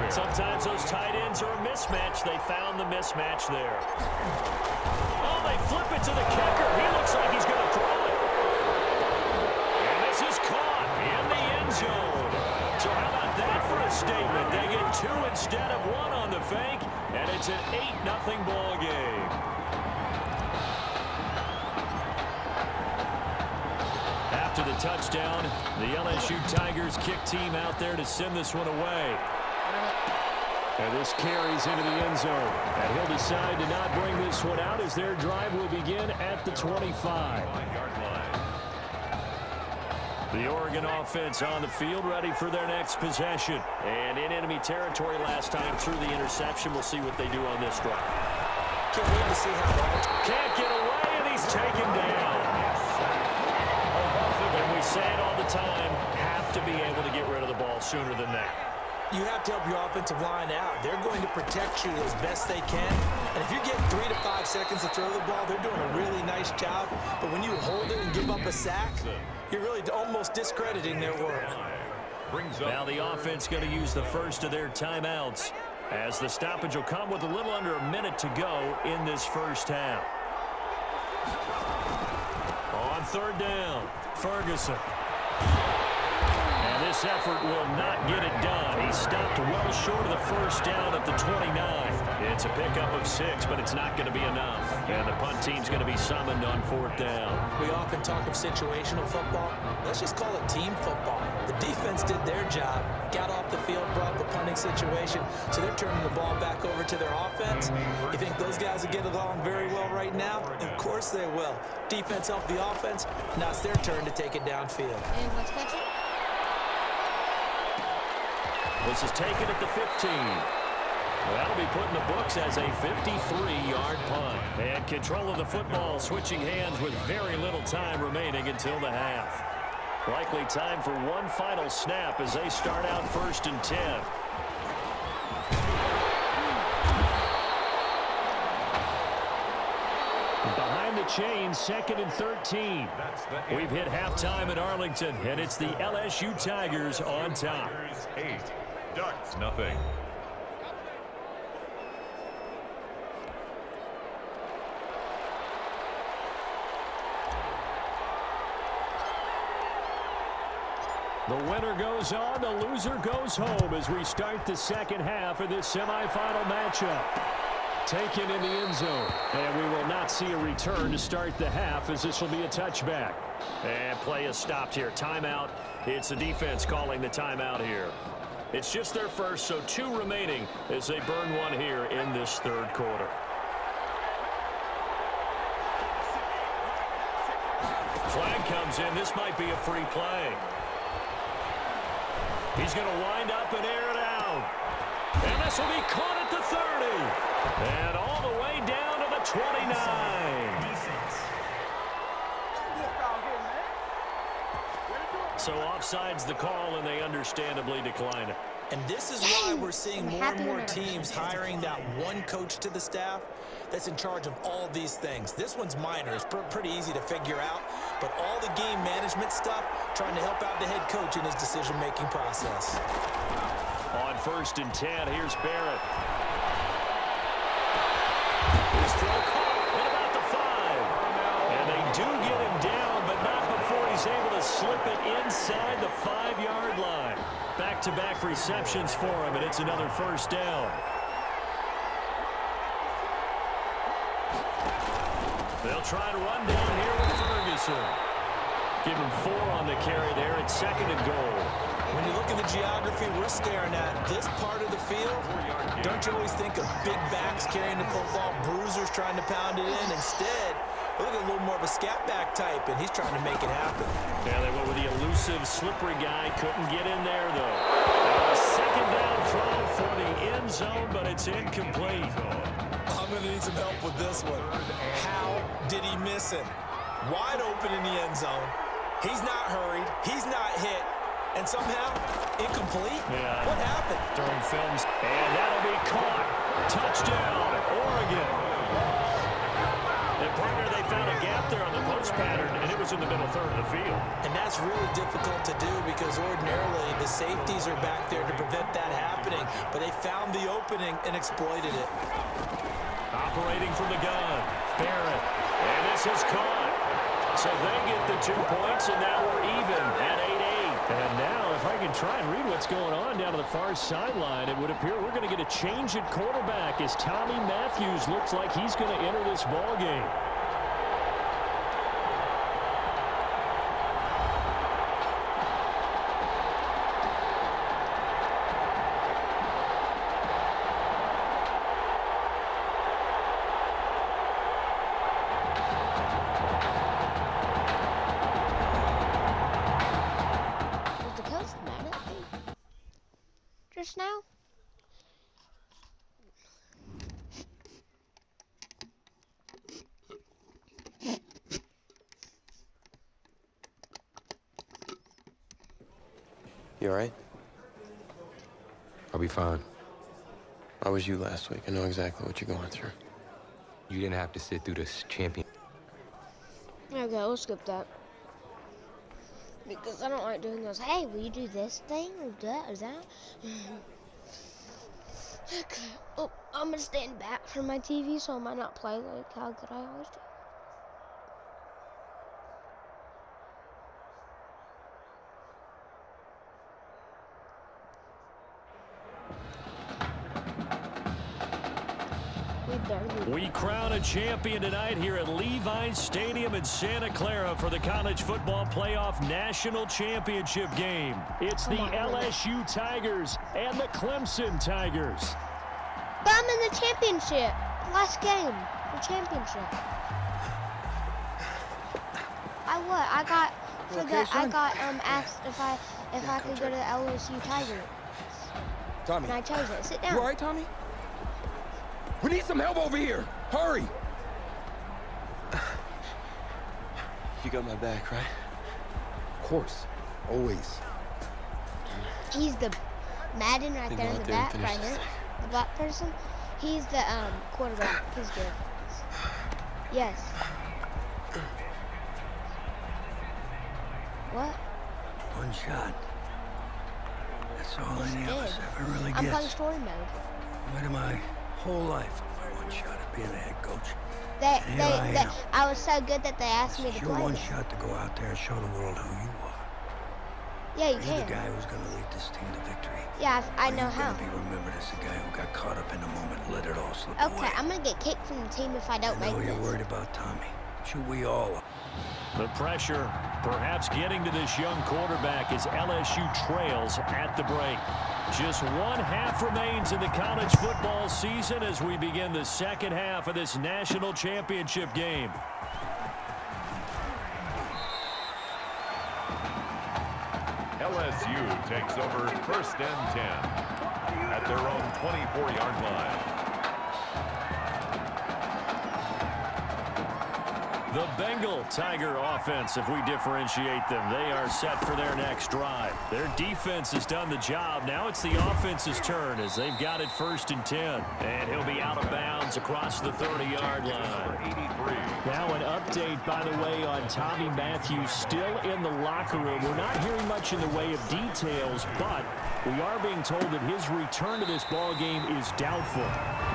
Sometimes those tight ends are a mismatch. They found the mismatch there. Oh, they flip it to the kicker. He looks like he's going to throw it. And this is caught in the end zone. So how about that for a statement? They get 2 instead of 1 on the fake, and it's an 8-0 ball game. After the touchdown, the LSU Tigers kick team out there to send this one away. And this carries into the end zone. And he'll decide to not bring this one out as their drive will begin at the 25-yard line. The Oregon offense on the field, ready for their next possession. And in enemy territory last time through the interception. We'll see what they do on this drive. Can't wait to see how. Can't get away, and he's taken down. And we say it all the time, have to be able to get rid of the ball sooner than that. You have to help your offensive line out. They're going to protect you as best they can. And if you get 3 to 5 seconds to throw the ball, they're doing a really nice job. But when you hold it and give up a sack, you're really almost discrediting their work. Now the offense going to use the first of their timeouts as the stoppage will come with a little under a minute to go in this first half. On 3rd down, Ferguson. And this effort will not get it done. He stopped well short of the first down at the 29. It's a pickup of 6, but it's not going to be enough. And the punt team's going to be summoned on 4th down. We often talk of situational football. Let's just call it team football. The defense did their job, got off the field, brought the punting situation, so they're turning the ball back over to their offense. You think those guys will get along very well right now? Of course they will. Defense helped the offense. Now it's their turn to take it downfield. And what's that? This is taken at the 15. That'll be put in the books as a 53-yard punt. And control of the football switching hands with very little time remaining until the half. Likely time for one final snap as they start out 1st and 10. Behind the chains, 2nd and 13. We've hit halftime at Arlington, and it's the LSU Tigers on top. 8, Ducks nothing. The winner goes on, the loser goes home as we start the second half of this semifinal matchup. Taken in the end zone, and we will not see a return to start the half as this will be a touchback. And play is stopped here. Timeout. It's the defense calling the timeout here. It's just their first, so 2 remaining as they burn one here in this 3rd quarter. Flag comes in. This might be a free play. He's going to wind up and air it out. And this will be caught at the 30. And all the way down to the 29. Defense. So offside's the call, and they understandably decline it. And this is why we're seeing more and more teams hiring that one coach to the staff that's in charge of all these things. This one's minor. It's pretty easy to figure out. But all the game management stuff, trying to help out the head coach in his decision-making process. On 1st and 10, here's Barrett. His throw caught at about the 5. And they do get him down, but not before he's able to slip it inside the 5-yard line. Back-to-back receptions for him, and it's another 1st down. They'll try to run down here with Ferguson. Give him 4 on the carry there at 2nd and goal. When you look at the geography we're staring at, this part of the field, don't you always think of big backs carrying the football, bruisers trying to pound it in? Instead, look at a little more of a scat back type, and he's trying to make it happen. Yeah, they went with the elusive, slippery guy. Couldn't get in there, though. Second down throw for the end zone, but it's incomplete. I'm going to need some help with this one. How did he miss him? Wide open in the end zone. He's not hurried. He's not hit. And somehow, incomplete? Yeah. What happened? During films, and that'll be caught. Touchdown, Oregon. And partner, they found a gap there on the post pattern, and it was in the middle third of the field. And that's really difficult to do because ordinarily the safeties are back there to prevent that happening, but they found the opening and exploited it. Operating from the gun, Barrett, and this is caught. So they get the 2 points, and now we're even at 8-8. And now, if I can try and read what's going on down to the far sideline, it would appear we're going to get a change at quarterback as Tommy Matthews looks like he's going to enter this ball game. Just now? You all right? I'll be fine. How was you last week? I know exactly what you're going through. You didn't have to sit through this champion. Okay, we'll skip that. Because I don't like doing those, hey, will you do this thing or that or that? Okay. Oh, I'm going to stand back from my TV so I might not play like how good I always do. We crown a champion tonight here at Levi's Stadium in Santa Clara for the College Football Playoff National Championship game. It's the LSU Tigers and the Clemson Tigers. But I'm in the championship. Last game. The championship. I got for that. I got asked if I could go to the LSU Tigers. Tommy. And I chose it. Sit down. You all right, Tommy? We need some help over here. Hurry. You got my back, right? Of course. Always. He's the Madden right there in the back, right here. The black person. He's the quarterback. He's good. Yes. What? One shot. That's all any of us ever really gets. I'm playing story mode. Waited my whole life on my one shot at being a head coach. I was so good that they asked me to your play. One shot to go out there and show the world who you are. Yeah, you You're can. the guy who's going to lead this team to victory. Yeah, I know how. You're going to be remembered as the guy who got caught up in the moment, let it all slip away. Okay, I'm going to get kicked from the team if I don't make I know this. you're worried about Tommy. Sure, we all are. The pressure perhaps getting to this young quarterback as LSU trails at the break. Just one half remains in the college football season as we begin the second half of this national championship game. LSU takes over 1st and 10 at their own 24-yard line. The Bengal Tiger offense, if we differentiate them, they are set for their next drive. Their defense has done the job. Now it's the offense's turn as they've got it 1st and 10. And he'll be out of bounds across the 30-yard line. Now an update, by the way, on Tommy Matthews still in the locker room. We're not hearing much in the way of details, but we are being told that his return to this ball game is doubtful.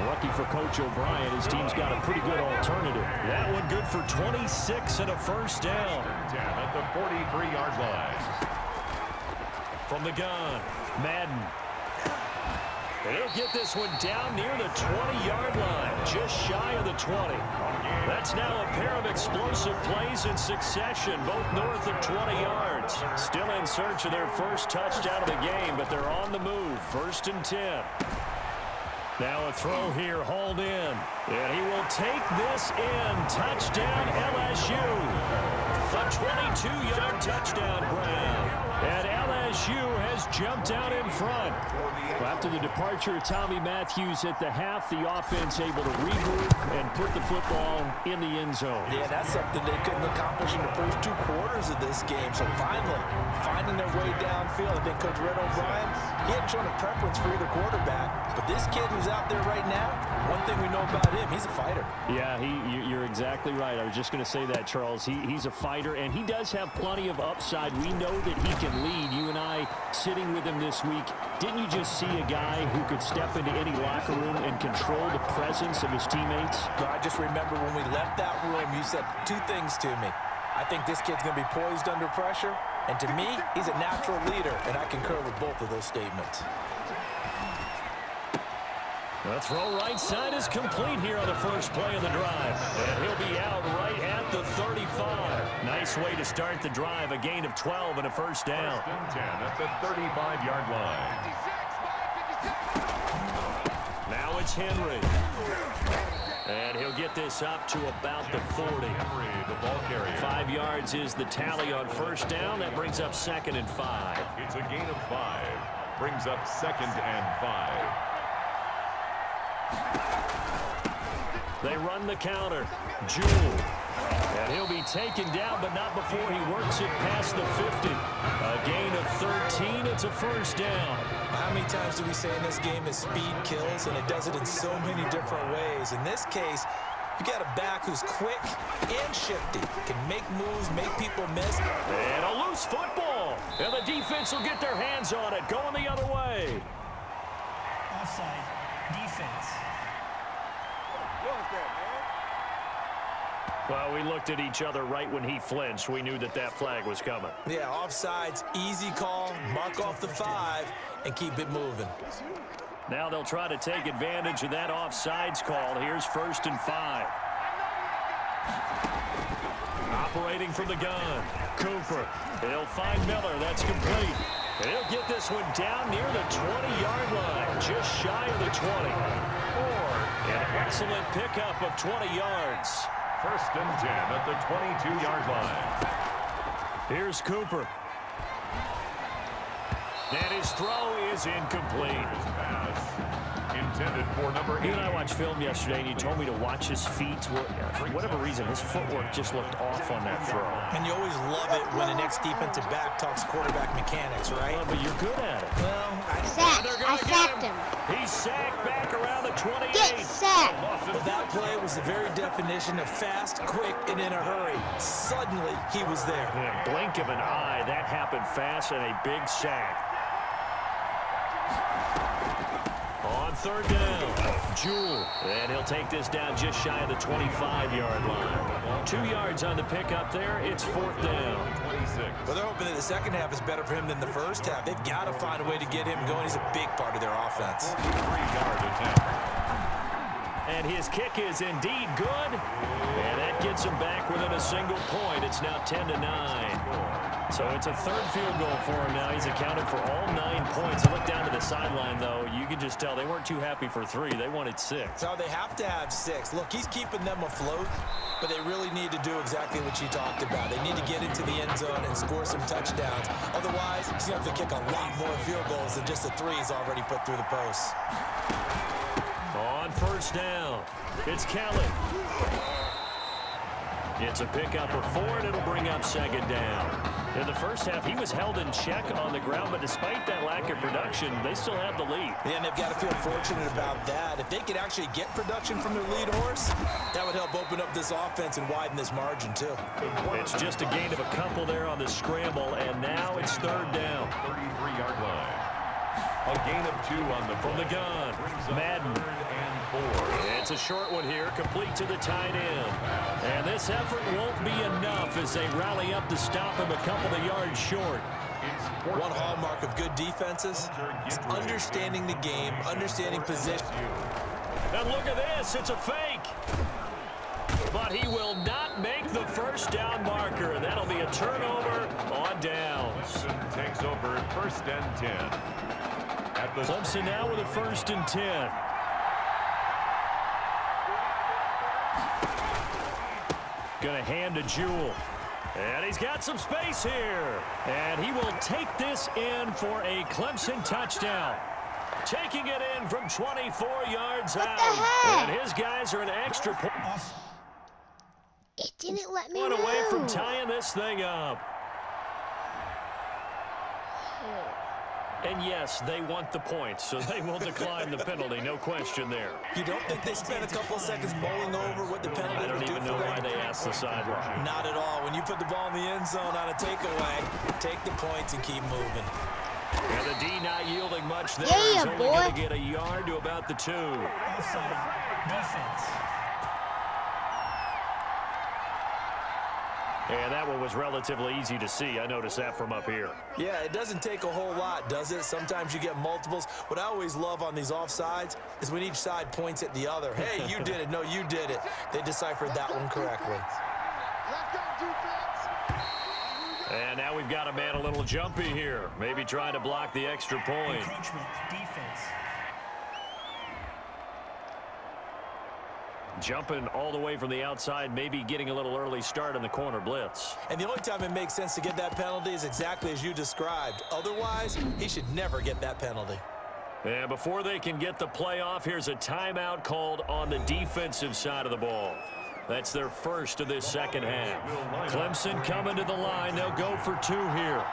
Lucky for Coach O'Brien, his team's got a pretty good alternative. That one good for 26 and a 1st down. At the 43-yard line. From the gun, Madden. He'll get this one down near the 20-yard line, just shy of the 20. That's now a pair of explosive plays in succession, both north of 20 yards. Patriots still in search of their first touchdown of the game, but they're on the move. 1st and 10. Now a throw here, hauled in. And he will take this in. Touchdown, LSU. A 22-yard touchdown grab. And LSU has jumped out in front. Well, after the departure of Tommy Matthews at the half, the offense able to regroup and put the football in the end zone. Yeah, that's something they couldn't accomplish in the first 2 quarters of this game. So finally, finding their way downfield. I think Coach Red O'Brien, he hadn't shown a preference for either quarterback. But this kid who's out there right now, one thing we know about him, he's a fighter. Yeah, you're exactly right. I was just going to say that, Charles. He's a fighter, and he does have plenty of upside. We know that he can lead. You and I sitting with him this week, didn't you just see a guy who could step into any locker room and control the presence of his teammates? No, I just remember when we left that room, you said 2 things to me. I think this kid's going to be poised under pressure, and to me, he's a natural leader, and I concur with both of those statements. The throw right side is complete here on the first play of the drive. And he'll be out right at the 35. Nice way to start the drive. A gain of 12 and a first down. 1st and 10 at the 35-yard line. Now it's Henry. And he'll get this up to about the 40. Henry, the ball carrier. 5 yards is the tally on first down. That brings up 2nd and 5. It's a gain of 5. Brings up 2nd and 5. They run the counter. Jewell. And he'll be taken down, but not before he works it past the 50. A gain of 13. It's a first down. How many times do we say in this game that speed kills, and it does it in so many different ways? In this case, you got a back who's quick and shifty, can make moves, make people miss. And a loose football. And the defense will get their hands on it, going the other way. Offside. Defense. Well, we looked at each other right when he flinched. We knew that that flag was coming. Yeah, offsides, easy call, mark off the 5, and keep it moving. Now they'll try to take advantage of that offsides call. Here's 1st and 5. Operating from the gun. Cooper. He'll find Miller. That's complete. He'll get this one down near the 20-yard line, just shy of the 20. Or an excellent pickup of 20 yards. 1st and 10 at the 22-yard line. Here's Cooper. And his throw is incomplete. Intended for number 8. You and I watched film yesterday, and you told me to watch his feet. For whatever reason, his footwork just looked off on that throw. And you always love it when an ex-defensive back talks quarterback mechanics, right? Well, but you're good at it. Well, I sacked him. He's sacked back around the 28. Get sacked. But that play was the very definition of fast, quick, and in a hurry. Suddenly, he was there. Yeah, blink of an eye. That happened fast and a big sack. On 3rd down, Jewell. And he'll take this down just shy of the 25-yard line. 2 yards on the pickup there. It's 4th down. 26. Well, they're hoping that the second half is better for him than the first half. They've got to find a way to get him going. He's a big part of their offense. 3-yard attempt. And his kick is indeed good. And that gets him back within a single point. It's now 10-9. So it's a 3rd field goal for him now. He's accounted for all 9 points. Look down to the sideline, though. You can just tell they weren't too happy for 3. They wanted 6. No, they have to have 6. Look, he's keeping them afloat, but they really need to do exactly what you talked about. They need to get into the end zone and score some touchdowns. Otherwise, he's going to have to kick a lot more field goals than just the 3 he's already put through the posts. On 1st down, it's Kelly. It's a pickup of 4, and it'll bring up 2nd down. In the first half, he was held in check on the ground, but despite that lack of production, they still have the lead. Yeah, and they've got to feel fortunate about that. If they could actually get production from their lead horse, that would help open up this offense and widen this margin, too. It's just a gain of a couple there on the scramble, and now it's 3rd down. 33-yard line. A gain of 2 on the from the gun. Madden. 3rd and 4. It's a short one here, complete to the tight end. And this effort won't be enough as they rally up to stop him a couple of yards short. One hallmark of good defenses is understanding the game, understanding position. And look at this, it's a fake. But he will not make the first down marker, and that'll be a turnover on downs. Clemson takes over 1st and 10. Clemson now with a 1st and 10. Gonna hand to Jewell. And he's got some space here. And he will take this in for a Clemson touchdown. Taking it in from 24 yards out. And his guys are an extra point. It didn't let me One move. away from tying this thing up. And yes, they want the points, so they will decline the penalty, no question there. You don't think they spent a couple of seconds mulling over what the penalty I don't even know why they asked the sideline. Not at all. When you put the ball in the end zone on a takeaway, take the points and keep moving. And the D not yielding much there. Yeah, He's only boy. going to get a yard to about the 2. Offside. Defense. And that one was relatively easy to see. I noticed that from up here. Yeah, it doesn't take a whole lot, does it? Sometimes you get multiples. What I always love on these offsides is when each side points at the other. Hey, you did it. No, you did it. They deciphered that one correctly. And now we've got a man a little jumpy here. Maybe trying to block the extra point. Encroachment. Defense. Jumping all the way from the outside, maybe getting a little early start in the corner blitz. And the only time it makes sense to get that penalty is exactly as you described. Otherwise, he should never get that penalty. And before they can get the play off, here's a timeout called on the defensive side of the ball. That's their first of this second half. Clemson coming to the line. They'll go for 2 here.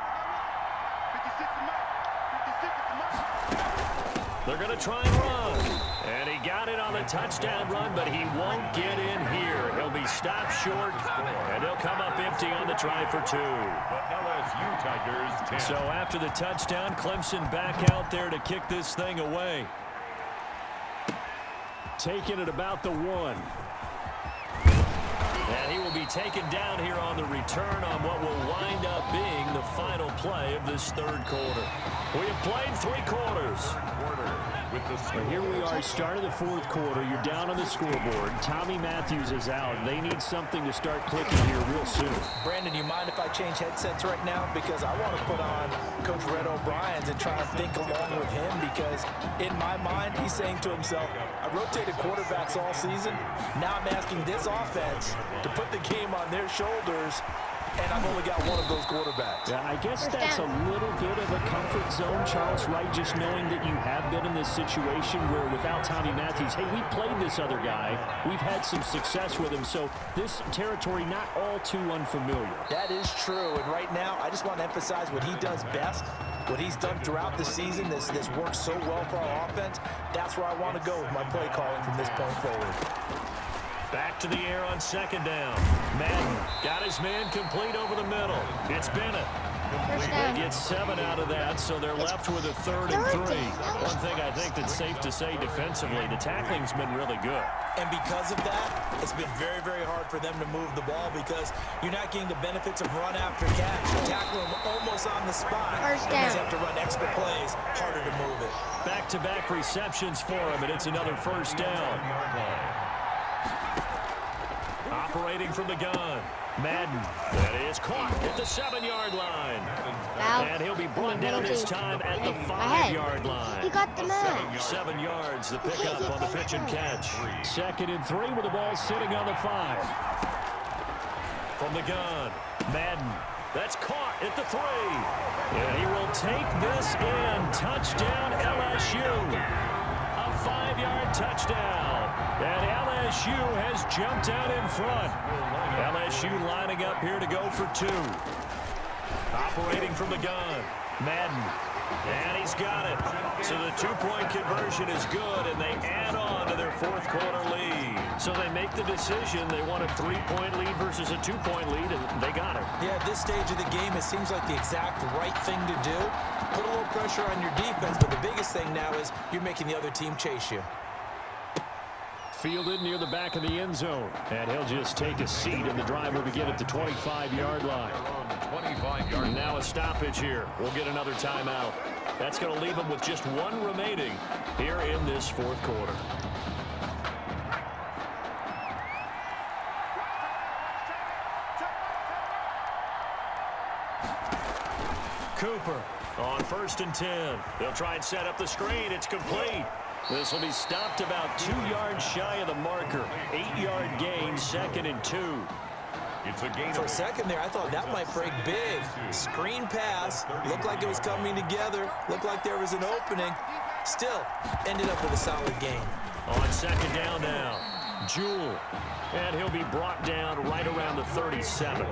They're going to try and run. And he got it on the touchdown run, but he won't get in here. He'll be stopped short, and he'll come up empty on the try for 2. LSU Tigers 10. So after the touchdown, Clemson back out there to kick this thing away. Taking it about the 1. And he will be taken down here on the return on what will wind up being the final play of this 3rd quarter. We have played 3 quarters. Here we are, start of the 4th quarter. You're down on the scoreboard. Tommy Matthews is out. They need something to start clicking here real soon. Brandon, you mind if I change headsets right now? Because I want to put on Coach Red O'Brien's and try to think along with him, because in my mind, he's saying to himself, I rotated quarterbacks all season. Now I'm asking this offense to put the game on their shoulders, and I've only got one of those quarterbacks. Yeah, I guess that's a little bit of a comfort zone, Charles, right? Just knowing that you have been in this situation where without Tommy Matthews, hey, we played this other guy. We've had some success with him, so this territory not all too unfamiliar. That is true, and right now, I just want to emphasize what he does best, what he's done throughout the season. This works so well for our offense. That's where I want to go with my play calling from this point forward. Back to the air on 2nd down. Madden got his man complete over the middle. It's Bennett. They get 7 out of that, so they're left with a 3rd and 3. One thing I think that's safe to say defensively, the tackling's been really good. And because of that, it's been very, very hard for them to move the ball, because you're not getting the benefits of run after catch. You tackle them almost on the spot. First And down. you have to run extra plays, harder to move it. Back-to-back receptions for him, and it's another 1st down. Operating from the gun. Madden. That is caught at the 7-yard line. And he'll be brought down this time at the 5-yard line. He got the man. 7 yards, the pickup on the pitch and catch. 2nd and 3 with the ball sitting on the 5. From the gun. Madden. That's caught at the 3. And he will take this in. Touchdown LSU. A 5-yard touchdown. And LSU has jumped out in front. LSU lining up here to go for 2. Operating from the gun. Madden. And he's got it. So the 2-point conversion is good, and they add on to their 4th quarter lead. So they make the decision. They want a 3-point lead versus a 2-point lead, and they got it. Yeah, at this stage of the game, it seems like the exact right thing to do. Put a little pressure on your defense, but the biggest thing now is you're making the other team chase you. Fielded near the back of the end zone. And he'll just take a seat, and the drive will begin at the 25-yard line. 25-yard. Now a stoppage here. We'll get another timeout. That's going to leave them with just 1 remaining here in this 4th quarter. Cooper on 1st and 10. They'll try and set up the screen. It's complete. This will be stopped about 2 yards shy of the marker. 8-yard gain, 2nd and 2. It's a gain. For a second there, I thought that might break big. Screen pass. Looked like it was coming together. Looked like there was an opening. Still, ended up with a solid gain. On 2nd down now, Jewell. And he'll be brought down right around the 37.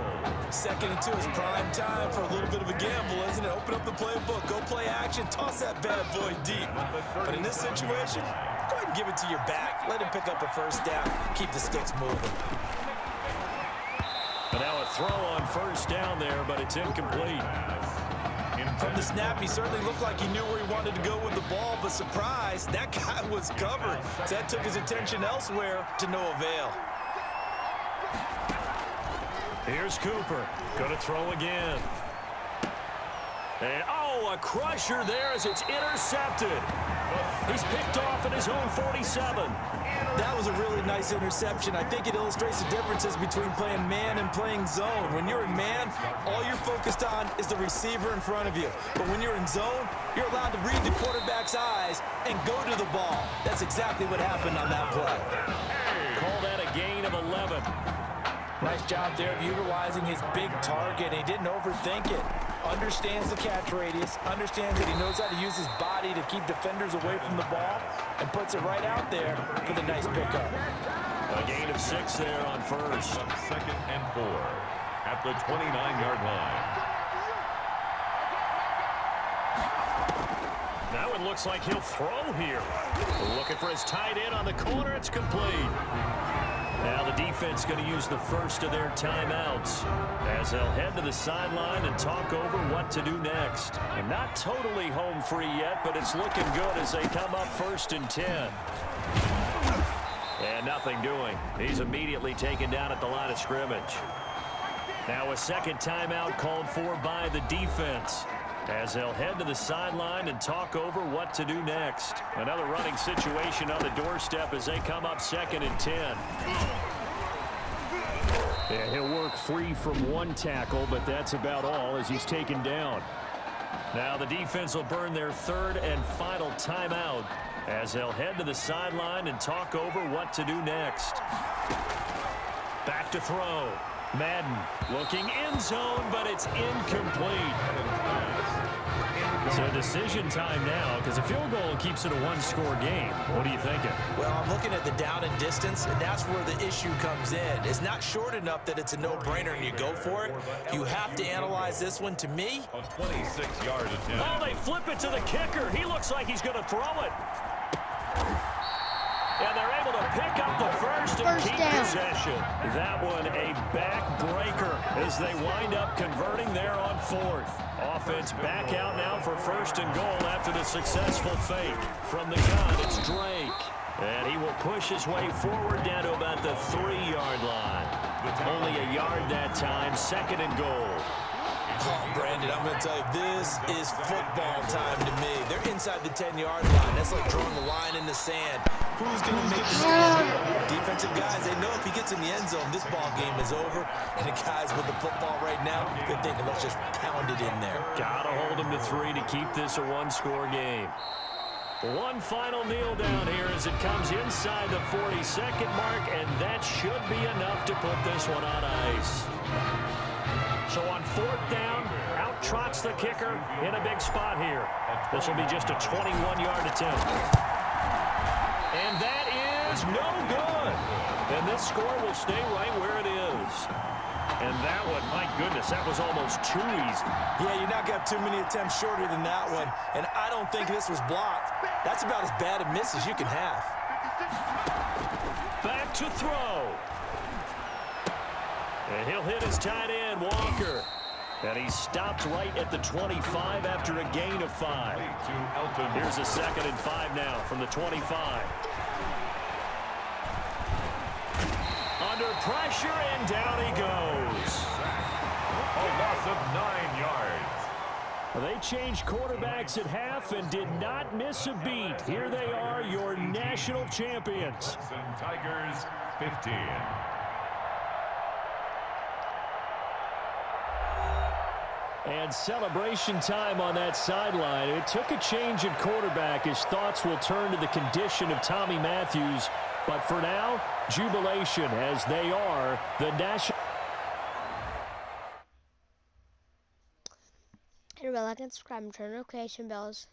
2nd and 2 is prime time for a little bit of a gamble, isn't it? Open up the playbook, go play action, toss that bad boy deep. But in this situation, go ahead and give it to your back. Let him pick up a 1st down. Keep the sticks moving. And now a throw on 1st down there, but it's incomplete. From the snap, he certainly looked like he knew where he wanted to go with the ball, but surprise, that guy was covered. So that took his attention elsewhere to no avail. Here's Cooper. Going to throw again. And, a crusher there as it's intercepted. He's picked off at his own 47. That was a really nice interception. I think it illustrates the differences between playing man and playing zone. When you're in man, all you're focused on is the receiver in front of you. But when you're in zone, you're allowed to read the quarterback's eyes and go to the ball. That's exactly what happened on that play. Call that a gain of 11. Nice job there of utilizing his big target. He didn't overthink it. Understands the catch radius, understands that he knows how to use his body to keep defenders away from the ball, and puts it right out there for the nice pickup. A gain of 6 there on 1st. 2nd and 4 at the 29-yard line. That one looks like he'll throw here. Looking for his tight end on the corner. It's complete. Now the defense going to use the first of their timeouts as they'll head to the sideline and talk over what to do next. And not totally home free yet, but it's looking good as they come up 1st and 10. And nothing doing. He's immediately taken down at the line of scrimmage. Now a second timeout called for by the defense as they'll head to the sideline and talk over what to do next. Another running situation on the doorstep as they come up 2nd and 10. Yeah, he'll work free from one tackle, but that's about all as he's taken down. Now the defense will burn their 3rd and final timeout as they'll head to the sideline and talk over what to do next. Back to throw. Madden looking end zone, but it's incomplete. So decision time now, because a field goal keeps it a one-score game. What are you thinking? Well, I'm looking at the down and distance, and that's where the issue comes in. It's not short enough that it's a no-brainer and you go for it. You have to analyze this one. To me, a 26-yard attempt. Oh, they flip it to the kicker. He looks like he's going to throw it. And they're able to pick up the first and keep possession. That one a backbreaker as they wind up converting there on 4th. Offense back out now for 1st and goal after the successful fake. From the gun, it's Drake. And he will push his way forward down to about the 3-yard line. Only a yard that time, 2nd and goal. Oh, Brandon, I'm going to tell you, this is football time to me. They're inside the 10-yard line. That's like drawing the line in the sand. Who's going to make the stand? Defensive guys, they know if he gets in the end zone, this ball game is over. And the guys with the football right now, they're thinking, let's just pound it in there. Got to hold him to 3 to keep this a one-score game. One final kneel down here as it comes inside the 40-second mark, and that should be enough to put this one on ice. So on 4th down, out trots the kicker in a big spot here. This will be just a 21-yard attempt. And that is no good. And this score will stay right where it is. And that one, my goodness, that was almost too easy. Yeah, you're not going to have too many attempts shorter than that one. And I don't think this was blocked. That's about as bad a miss as you can have. Back to throw. And he'll hit his tight end, Walker. And he's stopped right at the 25 after a gain of 5. Here's a 2nd and 5 now from the 25. Under pressure, and down he goes. A loss of 9 yards. They changed quarterbacks at half and did not miss a beat. Here they are, your national champions. Tigers 15. And celebration time on that sideline. It took a change at quarterback as thoughts will turn to the condition of Tommy Matthews. But for now, jubilation as they are the national. Hit a like and subscribe and turn notification bells.